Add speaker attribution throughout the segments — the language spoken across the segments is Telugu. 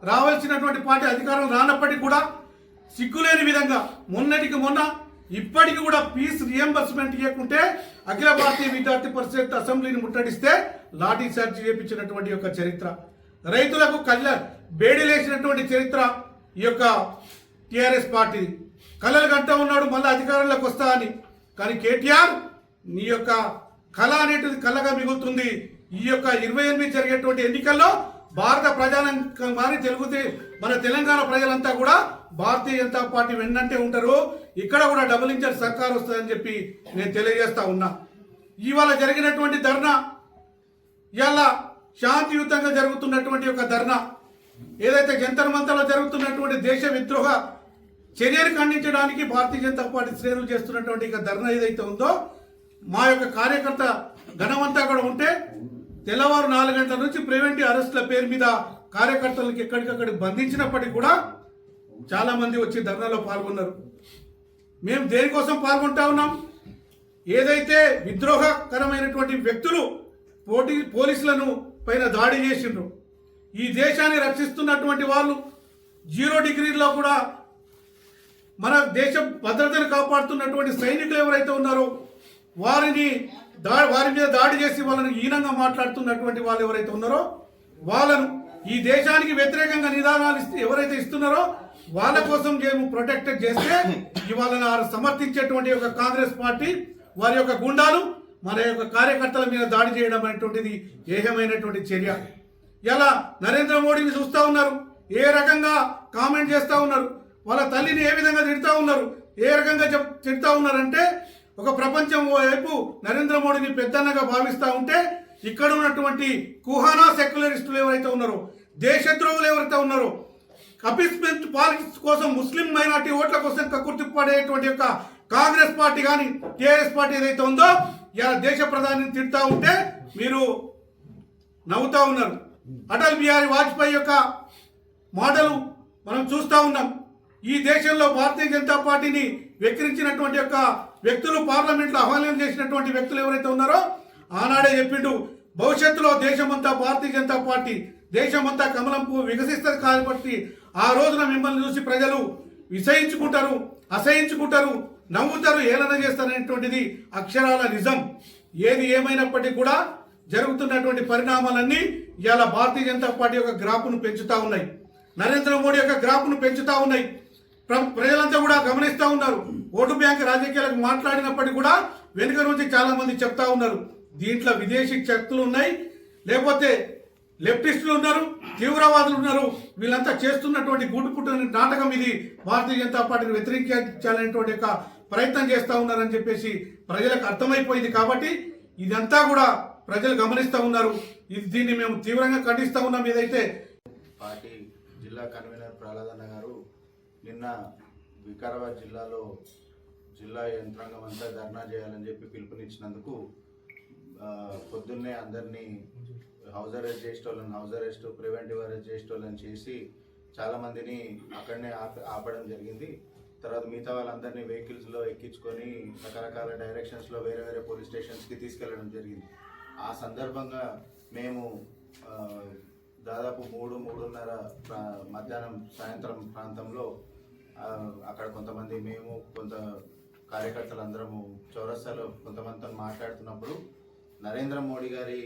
Speaker 1: రావాల్సినటువంటి పార్టీ అధికారం రానప్పటికీ కూడా సిగ్గులేని విధంగా మొన్నటికి మొన్న ఇప్పటికి కూడా ఫీజు రియంబర్స్మెంట్ ఇవ్వకుంటే అఖిల భారతీయ విద్యార్థి పరిషత్ అసెంబ్లీని ముట్టడిస్తే లాఠీ చార్జ్ చేయించినటువంటి యొక్క చరిత్ర, రైతులకు బేడీలేసినటువంటి చరిత్ర ఈ యొక్క టిఆర్ఎస్ పార్టీ. కళలు గంట ఉన్నాడు మళ్ళీ అధికారంలోకి వస్తా అని. కానీ కేటీఆర్ నీ యొక్క కళ అనేటిది కళగా మిగులుతుంది. ఈ యొక్క 28 జరిగేటువంటి ఎన్నికల్లో భారత ప్రజానికి మారి మన తెలంగాణ ప్రజలంతా కూడా భారతీయ జనతా పార్టీ వెన్నంటే ఉంటారు. ఇక్కడ కూడా డబుల్ ఇంజన్ సర్కార్ వస్తుందని చెప్పి నేను తెలియజేస్తా ఉన్నా. ఇవాళ జరిగినటువంటి ధర్నా, ఇవాళ శాంతియుతంగా జరుగుతున్నటువంటి ఒక ధర్నా, ఏదైతే జంతర్ మంతర్లో జరుగుతున్నటువంటి దేశ విద్రోహ చర్యలు ఖండించడానికి భారతీయ జనతా పార్టీ శ్రేణులు చేస్తున్నటువంటి ఇక ధర్నా ఏదైతే ఉందో, మా యొక్క కార్యకర్త ఘనమంతా కూడా ఉంటే తెల్లవారు 4 గంటల నుంచి ప్రివెంటివ్ అరెస్టుల పేరు మీద కార్యకర్తలకు ఎక్కడికక్కడికి బంధించినప్పటికీ కూడా చాలా మంది వచ్చి ధర్నాలో పాల్గొన్నారు. మేము దేనికోసం పాల్గొంటా ఉన్నాం? ఏదైతే విద్రోహకరమైనటువంటి వ్యక్తులు పోలీసులను పైన దాడి చేసిండ్రు, ఈ దేశాన్ని రక్షిస్తున్నటువంటి వాళ్ళు 0 డిగ్రీలో కూడా మన దేశ భద్రతను కాపాడుతున్నటువంటి సైనికులు ఎవరైతే ఉన్నారో వారి మీద దాడి చేసి వాళ్ళని హీనంగా మాట్లాడుతున్నటువంటి వాళ్ళు ఎవరైతే ఉన్నారో వాళ్ళను ఈ దేశానికి వ్యతిరేకంగా నిదానాలు ఎవరైతే ఇస్తున్నారో వాళ్ళ కోసం ప్రొటెక్ట్ చేస్తే ఇవాళ సమర్థించేటువంటి ఒక కాంగ్రెస్ పార్టీ వారి యొక్క గుండాలు మన యొక్క కార్యకర్తల మీద దాడి చేయడం అనేటువంటిది ఏహమైనటువంటి చర్య. ఇలా నరేంద్ర మోడీని చూస్తూ ఉన్నారు, ఏ రకంగా కామెంట్ చేస్తూ ఉన్నారు, వాళ్ళ తల్లిని ఏ విధంగా తిడతా ఉన్నారు, ఏ రకంగా తిడతా ఉన్నారంటే ఒక ప్రపంచం వైపు నరేంద్ర మోడీని పెద్దన్నగా భావిస్తూ ఉంటే ఇక్కడ ఉన్నటువంటి కుహానా సెక్యులరిస్టులు ఎవరైతే ఉన్నారో, దేశద్రోహులు ఎవరైతే ఉన్నారో, అపీస్మెంట్ పాలిటిక్స్ కోసం ముస్లిం మైనార్టీ ఓట్ల కోసం కక్కుర్తి పడేటువంటి యొక్క కాంగ్రెస్ పార్టీ కానీ టీఆర్ఎస్ పార్టీ ఏదైతే ఉందో ఇలా దేశ ప్రధానిని తిడతా ఉంటే మీరు నవ్వుతా ఉన్నారు. అటల్ బిహారీ వాజ్పేయి యొక్క మాటలు మనం చూస్తూ ఉన్నాం. ఈ దేశంలో భారతీయ జనతా పార్టీని వెక్కిరించినటువంటి యొక్క వ్యక్తులు, పార్లమెంట్లో ఆహ్వానం చేసినటువంటి వ్యక్తులు ఎవరైతే ఉన్నారో ఆనాడే చెప్పిండు, భవిష్యత్తులో దేశమంతా భారతీయ జనతా పార్టీ, దేశమంతా కమలం పువ్వు వికసిస్తుంది కాబట్టి ఆ రోజున మిమ్మల్ని చూసి ప్రజలు విసహించుకుంటారు, అసహించుకుంటారు, నవ్వుతారు, ఏలన చేస్తారనేటువంటిది అక్షరాల నిజం. ఏది ఏమైనప్పటికీ కూడా జరుగుతున్నటువంటి పరిణామాలన్నీ ఇవాళ భారతీయ జనతా పార్టీ యొక్క గ్రాఫ్ను పెంచుతూ ఉన్నాయి, నరేంద్ర మోడీ యొక్క గ్రాఫ్ను పెంచుతూ ఉన్నాయి. ప్రజలంతా కూడా గమనిస్తూ ఉన్నారు. ఓటు బ్యాంక్ రాజకీయాలకు మాట్లాడినప్పటికీ కూడా వెనుక నుంచి చాలా మంది చెప్తా ఉన్నారు, దీంట్లో విదేశీ శక్తులు ఉన్నాయి, లేకపోతే లెఫ్టిస్టులు ఉన్నారు, తీవ్రవాదులు ఉన్నారు, వీళ్ళంతా చేస్తున్నటువంటి గూడుపుట్టిన నాటకం ఇది, భారతీయ జనతా పార్టీని వ్యతిరేకించాలనేటువంటి యొక్క ప్రయత్నం చేస్తూ ఉన్నారని చెప్పేసి ప్రజలకు అర్థమైపోయింది. కాబట్టి ఇదంతా కూడా ప్రజలు గమనిస్తూ ఉన్నారు. దీన్ని మేము తీవ్రంగా ఖండిస్తూ ఉన్నాం. ఏదైతే
Speaker 2: పార్టీ జిల్లా కన్వీనర్ ప్రహ్లాదన్న గారు నిన్న వికారాబాద్ జిల్లాలో జిల్లా యంత్రాంగం అంతా ధర్నా చేయాలని చెప్పి పిలుపునిచ్చినందుకు పొద్దున్నే అందరినీ హౌస్ అరెస్ట్ చేసేటోళ్ళని హౌస్ అరెస్ట్, ప్రివెంటివ్ అరెస్ట్ చేసేటోళ్ళని చేసి చాలామందిని అక్కడనే ఆపడం జరిగింది. తర్వాత మిగతా వాళ్ళందరినీ వెహికల్స్లో ఎక్కించుకొని రకరకాల డైరెక్షన్స్లో వేరే వేరే పోలీస్ స్టేషన్స్కి తీసుకెళ్లడం జరిగింది. ఆ సందర్భంగా మేము దాదాపు 3-3:30 మధ్యాహ్నం సాయంత్రం ప్రాంతంలో అక్కడ కొంతమంది మేము కొంత కార్యకర్తలు అందరము చౌరస్తాలో కొంతమందితో మాట్లాడుతున్నప్పుడు నరేంద్ర మోడీ గారి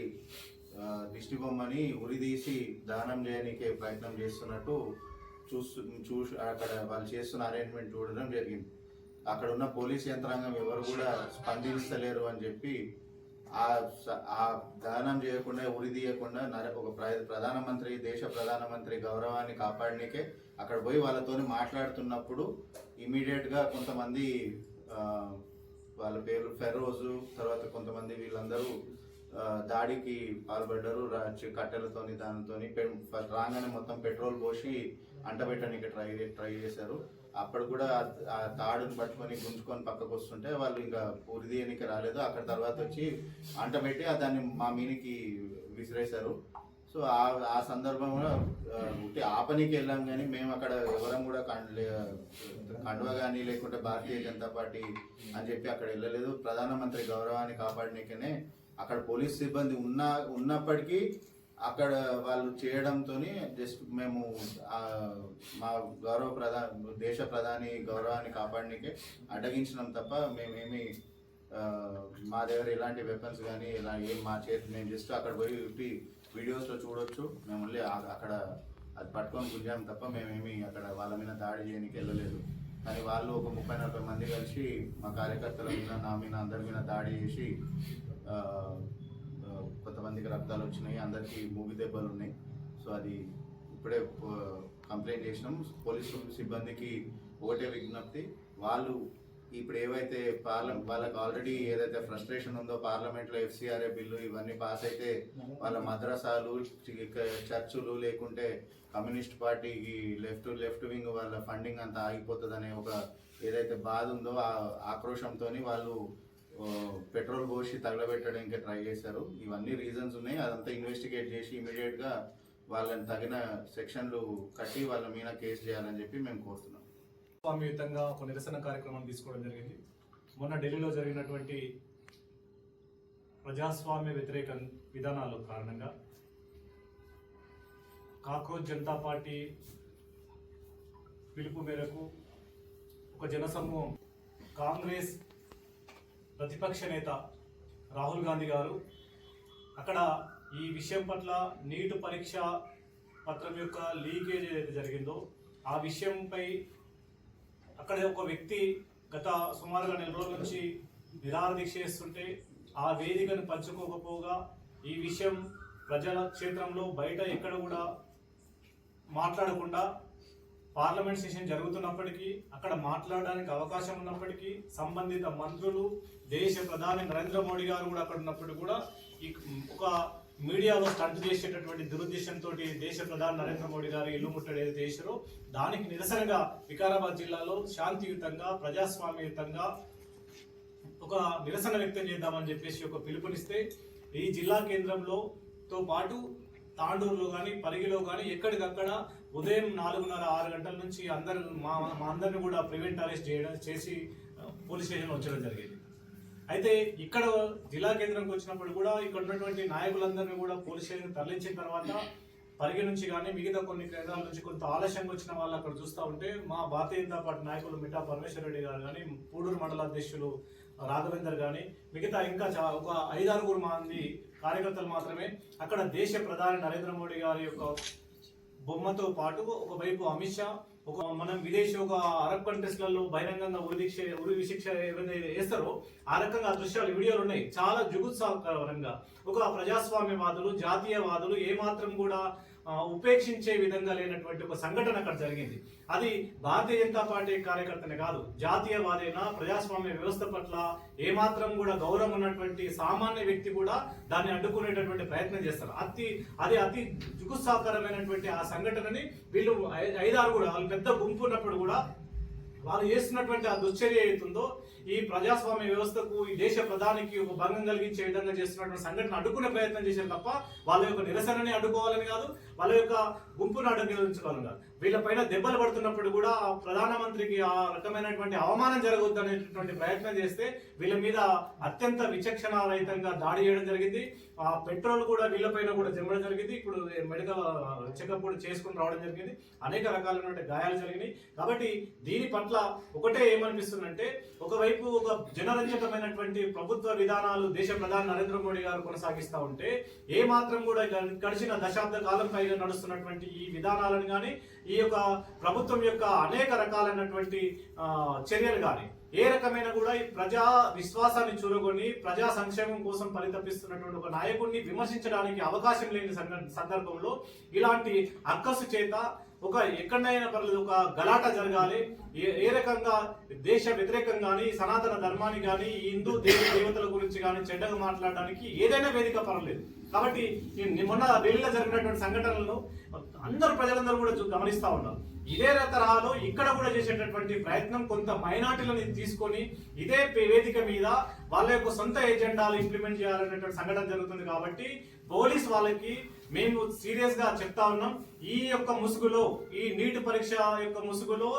Speaker 2: దిష్టి బొమ్మని ఉరిదీసి దానం చేయడానికే ప్రయత్నం చేస్తున్నట్టు చూసి అక్కడ వాళ్ళు చేస్తున్న అరేంజ్మెంట్ చూడడం జరిగింది. అక్కడ ఉన్న పోలీస్ యంత్రాంగం ఎవరు కూడా స్పందించలేరు అని చెప్పి ఆ దానం చేయకుండా ఉరిదీయకుండా ఒక ప్రధానమంత్రి, దేశ ప్రధానమంత్రి గౌరవాన్ని కాపాడనికే అక్కడ పోయి వాళ్ళతో మాట్లాడుతున్నప్పుడు ఇమీడియట్గా కొంతమంది వాళ్ళ పేరు ఫెరోజు, తర్వాత కొంతమంది వీళ్ళందరూ దాడికి పాల్పడ్డారు. కట్టెలతోని దానితోని రాగానే మొత్తం పెట్రోల్ పోసి అంటబెట్టడానికి ట్రై చేశారు. అప్పుడు కూడా ఆ తాడుని పట్టుకొని గుంజుకొని పక్కకు వస్తుంటే వాళ్ళు ఇంకా ఉరిదీయనికి రాలేదు. అక్కడ తర్వాత వచ్చి అంటబెట్టి దాన్ని మా మీనికి విసిరేశారు. సో ఆ సందర్భంలో ఒకటి ఆపనికి వెళ్ళాం, కానీ మేము అక్కడ ఎవరం కూడా కండువ కానీ లేకుంటే భారతీయ జనతా పార్టీ అని చెప్పి అక్కడ వెళ్ళలేదు. ప్రధానమంత్రి గౌరవాన్ని కాపాడనికనే అక్కడ పోలీస్ సిబ్బంది ఉన్నప్పటికీ అక్కడ వాళ్ళు చేయడంతో జస్ట్ మేము మా దేశ ప్రధాని గౌరవాన్ని కాపాడనికే అడ్డగించినాం తప్ప మేమేమి మా దగ్గర ఎలాంటి వెపన్స్ కానీ ఇలా ఏం మా చేతి మేము జస్ట్ అక్కడ పోయి వీడియోస్లో చూడొచ్చు. మేము మళ్ళీ అక్కడ అది పట్టుకొని గుంజాము తప్ప మేమేమి అక్కడ వాళ్ళ మీద దాడి చేయడానికి వెళ్ళలేదు. కానీ వాళ్ళు ఒక 30-40 మంది కలిసి మా కార్యకర్తల మీద నా మీద అందరి మీద దాడి చేసి కొంతమందికి రక్తాలు వచ్చినాయి, అందరికీ మూగి దెబ్బలు ఉన్నాయి. సో అది ఇప్పుడే కంప్లైంట్ చేసినాం. పోలీసు సిబ్బందికి ఒకటే విజ్ఞప్తి, వాళ్ళు ఇప్పుడు ఏవైతే వాళ్ళకి ఆల్రెడీ ఏదైతే ఫ్రస్ట్రేషన్ ఉందో పార్లమెంట్లో FCRA బిల్లు ఇవన్నీ పాస్ అయితే వాళ్ళ మద్రసాలు, చర్చులు లేకుంటే కమ్యూనిస్ట్ పార్టీకి లెఫ్ట్ వింగ్ వాళ్ళ ఫండింగ్ అంతా ఆగిపోతుందనే ఒక ఏదైతే బాధ ఉందో ఆ ఆక్రోషంతో వాళ్ళు పెట్రోల్ పోసి తగలబెట్టడానికి ట్రై చేశారు. ఇవన్నీ రీజన్స్ ఉన్నాయి. అదంతా ఇన్వెస్టిగేట్ చేసి ఇమీడియట్గా వాళ్ళని తగిన సెక్షన్లు కట్టి వాళ్ళ మీద కేసు చేయాలని చెప్పి మేము కోరుతున్నాం.
Speaker 3: స్వామ్యయుతంగా ఒక నిరసన కార్యక్రమం తీసుకోవడం జరిగింది. మొన్న ఢిల్లీలో జరిగినటువంటి ప్రజాస్వామ్య వ్యతిరేక విధానాల కారణంగా కాక్రోచ్ జనతా పార్టీ పిలుపు మేరకు ఒక జనసమూహం కాంగ్రెస్ ప్రతిపక్ష నేత రాహుల్ గాంధీ గారు అక్కడ ఈ విషయం పట్ల నీట్ పరీక్ష పత్రం యొక్క లీకేజ్ ఏదైతే జరిగిందో ఆ విషయంపై అక్కడ ఒక వ్యక్తి గత సుమారుగా 4 రోజుల నుంచి నిరాహార దీక్ష చేస్తుంటే ఆ వేదికను పంచుకోకపోగా ఈ విషయం ప్రజల క్షేత్రంలో బయట ఎక్కడ కూడా మాట్లాడకుండా పార్లమెంట్ సెషన్ జరుగుతున్నప్పటికీ అక్కడ మాట్లాడడానికి అవకాశం ఉన్నప్పటికీ సంబంధిత మంత్రులు దేశ ప్రధాని నరేంద్ర మోడీ గారు కూడా అక్కడ ఉన్నప్పుడు కూడా ఒక మీడియాలో స్టంట్ చేసేటటువంటి దురుద్దేశంతో దేశ ప్రధాని నరేంద్ర మోడీ గారు ఇల్లు ముట్టడి ఏదైతే చేశారో దానికి నిరసనగా వికారాబాద్ జిల్లాలో శాంతియుతంగా ప్రజాస్వామ్యయుతంగా ఒక నిరసన వ్యక్తం చేద్దామని చెప్పేసి ఒక పిలుపునిస్తే ఈ జిల్లా కేంద్రంలోతో పాటు తాండూరులో కానీ పరిగిలో కానీ ఎక్కడికక్కడ ఉదయం 4:30-6 గంటల నుంచి మా అందరిని కూడా ప్రివెంట్ అరెస్ట్ చేసి పోలీస్ స్టేషన్లో ఉంచడం జరిగింది. అయితే ఇక్కడ జిల్లా కేంద్రంకి వచ్చినప్పుడు కూడా ఇక్కడ ఉన్నటువంటి నాయకులందరినీ కూడా పోలీస్ స్టేషన్ తరలించిన తర్వాత పరిగి నుంచి కానీ మిగతా కొన్ని కేంద్రాల నుంచి కొంత ఆలస్యంగా వచ్చిన వాళ్ళు అక్కడ చూస్తూ ఉంటే మా భారతీయ జనతా పార్టీ నాయకులు మిఠా పరమేశ్వర రెడ్డి గారు కానీ పూడూరు మండల అధ్యక్షులు రాఘవేందర్ కానీ మిగతా ఇంకా ఒక 5-6 మంది కార్యకర్తలు మాత్రమే అక్కడ దేశ ప్రధాని నరేంద్ర మోడీ గారి యొక్క బొమ్మతో పాటు ఒకవైపు అమిత్ షా మనం విదేశీ ఒక అరబ్ కంట్రీస్లలో బహిరంగంగా ఉరి శిక్ష ఏవైతే వేస్తారో ఆ రకంగా దృశ్యాలు వీడియోలు ఉన్నాయి. చాలా జుగుత్సాకరంగా ఒక ప్రజాస్వామ్యవాదులు జాతీయవాదులు ఏమాత్రం కూడా ఉపేక్షించే విధంగా లేనటువంటి ఒక సంఘటన అక్కడ జరిగింది. అది భారతీయ జనతా పార్టీ కార్యకర్తనే కాదు, జాతీయవాదైన ప్రజాస్వామ్య వ్యవస్థ పట్ల ఏమాత్రం కూడా గౌరవం ఉన్నటువంటి సామాన్య వ్యక్తి కూడా దాన్ని అడ్డుకునేటటువంటి ప్రయత్నం చేస్తారు. అది అతి జుగుత్సాకరమైనటువంటి ఆ సంఘటనని వీళ్ళు 5-6 కూడా వాళ్ళు పెద్ద గుంపు ఉన్నప్పుడు కూడా వాళ్ళు చేస్తున్నటువంటి ఆ దుశ్చర్య ఏతుందో ఈ ప్రజాస్వామ్య వ్యవస్థకు ఈ దేశ ప్రధానికి ఒక భంగం కలిగించే విధంగా చేస్తున్నటువంటి సంఘటన అడ్డుకునే ప్రయత్నం చేశారు తప్ప వాళ్ళ యొక్క నిరసనని అడ్డుకోవాలని కాదు, వాళ్ళ యొక్క గుంపును అడ్డుకోవాలని కాదు. వీళ్ళపైన దెబ్బలు పడుతున్నప్పుడు కూడా ప్రధానమంత్రికి ఆ రకమైనటువంటి అవమానం జరగవద్దు అనేటటువంటి ప్రయత్నం చేస్తే వీళ్ళ మీద అత్యంత విచక్షణ రహితంగా దాడి చేయడం జరిగింది. ఆ పెట్రోల్ కూడా వీళ్ళపైన కూడా జమ్మడం జరిగింది. ఇప్పుడు మెడికల్ చెకప్ కూడా చేసుకుని రావడం జరిగింది. అనేక రకాలైన గాయాలు జరిగినాయి. కాబట్టి దీని పట్ల ఒకటే ఏమనిపిస్తుందంటే ఒకవైపు ఒక జనరంజకమైనటువంటి ప్రభుత్వ విధానాలు దేశ ప్రధాని నరేంద్ర మోడీ గారు కొనసాగిస్తూ ఉంటే ఏ మాత్రం కూడా గడిచిన దశాబ్ద కాలం పైగా నడుస్తున్నటువంటి ఈ విధానాలను కానీ ఈ యొక్క ప్రభుత్వం యొక్క అనేక రకాలైనటువంటి చర్యలు కానీ ఏ రకమైన కూడా ఈ ప్రజా విశ్వాసాన్ని చూరగొని ప్రజా సంక్షేమం కోసం పరితపిస్తున్నటువంటి ఒక నాయకుడిని విమర్శించడానికి అవకాశం లేని సందర్భంలో ఇలాంటి అక్కసు చేత ఒక ఎక్కడైనా పర్లేదు ఒక గలాట జరగాలి. ఏ రకంగా దేశ వ్యతిరేకం కానీ సనాతన ధర్మాన్ని కానీ హిందూ దేవతల గురించి కానీ చెడ్డగా మాట్లాడడానికి ఏదైనా వేదిక పర్లేదు. కాబట్టి మొన్న ఢిల్లీలో జరిగినటువంటి సంఘటనలను అందరూ ప్రజలందరూ కూడా గమనిస్తూ ఉన్నారు. ఇదే తరహాలో ఇక్కడ కూడా చేసేటటువంటి ప్రయత్నం కొంత మైనార్టీలను తీసుకొని ఇదే వేదిక మీద వాళ్ళ యొక్క సొంత ఎజెండాలు ఇంప్లిమెంట్ చేయాలనేటువంటి సంఘటన జరుగుతుంది. కాబట్టి పోలీస్ వాళ్ళకి మేము సీరియస్ గా చెప్తా ఉన్నాం. ఈ యొక్క ముసుగులో, ఈ నీట్ పరీక్ష యొక్క ముసుగులో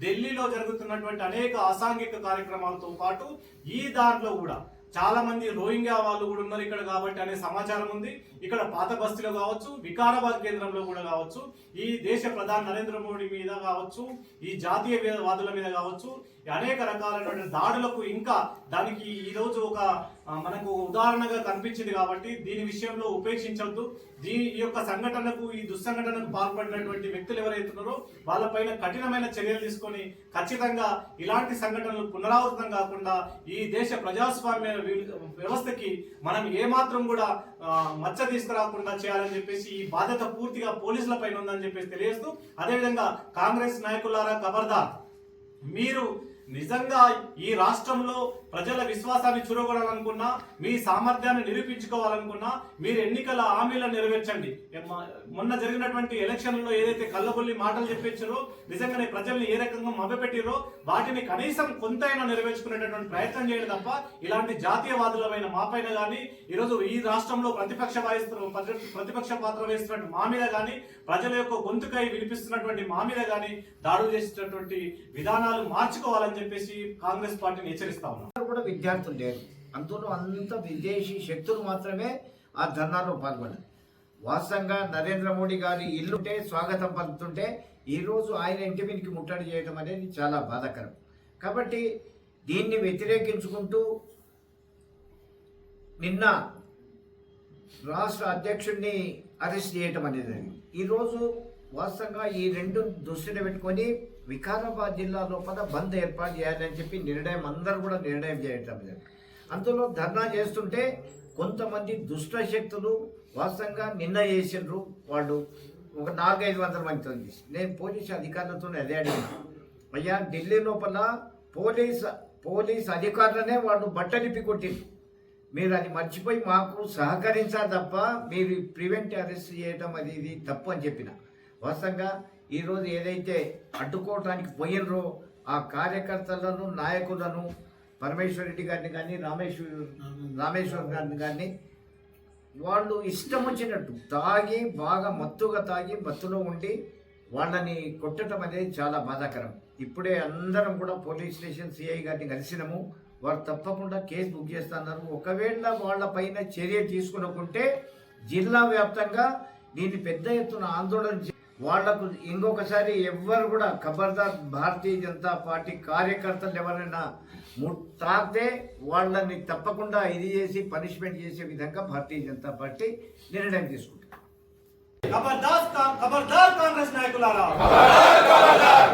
Speaker 3: ఢిల్లీలో జరుగుతున్నటువంటి అనేక అసాంఘిక కార్యక్రమాలతో పాటు ఈ దాంట్లో కూడా చాలా మంది రోహింగ్యా వాళ్ళు కూడా ఉన్నారు ఇక్కడ కాబట్టి అనే సమాచారం ఉంది. ఇక్కడ పాత బస్తీలో కావచ్చు, వికారాబాద్ కేంద్రంలో కూడా కావచ్చు, ఈ దేశ ప్రధాని నరేంద్ర మోడీ మీద కావచ్చు, ఈ జాతీయవాదుల మీద కావచ్చు, అనేక రకాలైన దాడులకు ఇంకా దానికి ఈ రోజు ఒక మనకు ఉదాహరణగా కనిపించింది. కాబట్టి దీని విషయంలో ఉపేక్షించవద్దు. ఈ యొక్క సంఘటనకు, ఈ దుస్సంఘటనకు పాల్పడినటువంటి వ్యక్తులు ఎవరైతున్నారో వాళ్ళపైన కఠినమైన చర్యలు తీసుకొని ఖచ్చితంగా ఇలాంటి సంఘటనలు పునరావృతం కాకుండా ఈ దేశ ప్రజాస్వామ్య వ్యవస్థకి మనం ఏమాత్రం కూడా మచ్చ తీసుకురాకుండా చేయాలని చెప్పేసి ఈ బాధ్యత పూర్తిగా పోలీసుల పైన ఉందని చెప్పేసి తెలియజేస్తూ, అదేవిధంగా కాంగ్రెస్ నాయకులారా ఖబర్దార్, మీరు నిజంగా ఈ రాష్ట్రంలో ప్రజల విశ్వాసాన్ని చురగొనాలనుకున్నా, మీ సామర్థ్యాన్ని నిరూపించుకోవాలనుకున్నా మీరు ఎన్నికల హామీలను నెరవేర్చండి. మొన్న జరిగినటువంటి ఎలక్షన్లో ఏదైతే కళ్ళబొల్లి మాటలు చెప్పించారో, నిజంగానే ప్రజల్ని ఏ రకంగా మభ్యపెట్టిరో వాటిని కనీసం కొంతైనా నెరవేర్చుకునేటటువంటి ప్రయత్నం చేయడం తప్ప ఇలాంటి జాతీయవాదులమైన మాపైన కానీ, ఈరోజు ఈ రాష్ట్రంలో ప్రతిపక్ష పాత్ర వేస్తున్నటువంటి మా మీద కానీ, ప్రజల యొక్క గొంతుకై వినిపిస్తున్నటువంటి మా మీద కానీ దాడులు చేసేటటువంటి విధానాలు మార్చుకోవాలని చెప్పేసి కాంగ్రెస్ పార్టీని హెచ్చరిస్తా ఉన్నాం.
Speaker 4: కూడా విద్యార్థులు లేరు, అందులో అంత విదేశీ శక్తులు మాత్రమే ఆ ధర్నాలో పాల్గొన్నారు. వాస్తవంగా నరేంద్ర మోడీ గారి ఇల్లుంటే స్వాగతం పలుకుతుంటే ఈరోజు ఆయన ఇంటి మీదకి ముట్టడి చేయడం అనేది చాలా బాధాకరం. కాబట్టి దీన్ని వ్యతిరేకించుకుంటూ నిన్న రాష్ట్ర అధ్యక్షుడిని అరెస్ట్ చేయటం అనేది ఈరోజు వాస్తవంగా ఈ రెండు దృష్టిని పెట్టుకొని వికారాబాద్ జిల్లా లోపల బంద్ ఏర్పాటు చేయాలని చెప్పి అందరూ కూడా నిర్ణయం చేయటం జరిగింది. అందులో ధర్నా చేస్తుంటే కొంతమంది దుష్ట శక్తులు వాస్తవంగా నిన్న చేసిండ్రు. వాళ్ళు ఒక 400-500 మందితో చేసి, నేను పోలీసు అధికారులతో అదే అడిగాను, అయ్యా ఢిల్లీ లోపల పోలీస్ అధికారులనే వాళ్ళు బట్టలిప్పి కొట్టిండ్రు, మీరు అది మర్చిపోయి మాకు సహకరించాలి తప్ప మీరు ప్రివెంట్ అరెస్ట్ చేయడం అది ఇది తప్పు అని చెప్పిన. వాస్తవంగా ఈరోజు ఏదైతే అడ్డుకోవటానికి పోయినరో ఆ కార్యకర్తలను, నాయకులను, పరమేశ్వర్ రెడ్డి గారిని కానీ, రామేశ్వర్ గారిని కానీ వాళ్ళు ఇష్టం వచ్చినట్టు తాగి, బాగా మత్తులో ఉండి వాళ్ళని కొట్టడం అనేది చాలా బాధాకరం. ఇప్పుడే అందరం కూడా పోలీస్ స్టేషన్ సిఐ గారిని కలిసినాము. వారు తప్పకుండా కేసు బుక్ చేస్తున్నారు. ఒకవేళ వాళ్ళ పైన చర్య తీసుకునుకుంటే జిల్లా వ్యాప్తంగా దీన్ని పెద్ద ఎత్తున ఆందోళన వాళ్లకు ఇంకొకసారి ఎవ్వరు కూడా ఖబర్దార్, భారతీయ జనతా పార్టీ కార్యకర్తలు ఎవరైనా తాకితే వాళ్ళని తప్పకుండా ఇది చేసి పనిష్మెంట్ చేసే విధంగా భారతీయ జనతా పార్టీ నిర్ణయం తీసుకుంటుంది.
Speaker 3: ఖబర్దార్ కాంగ్రెస్ నాయకులారా, ఖబర్దార్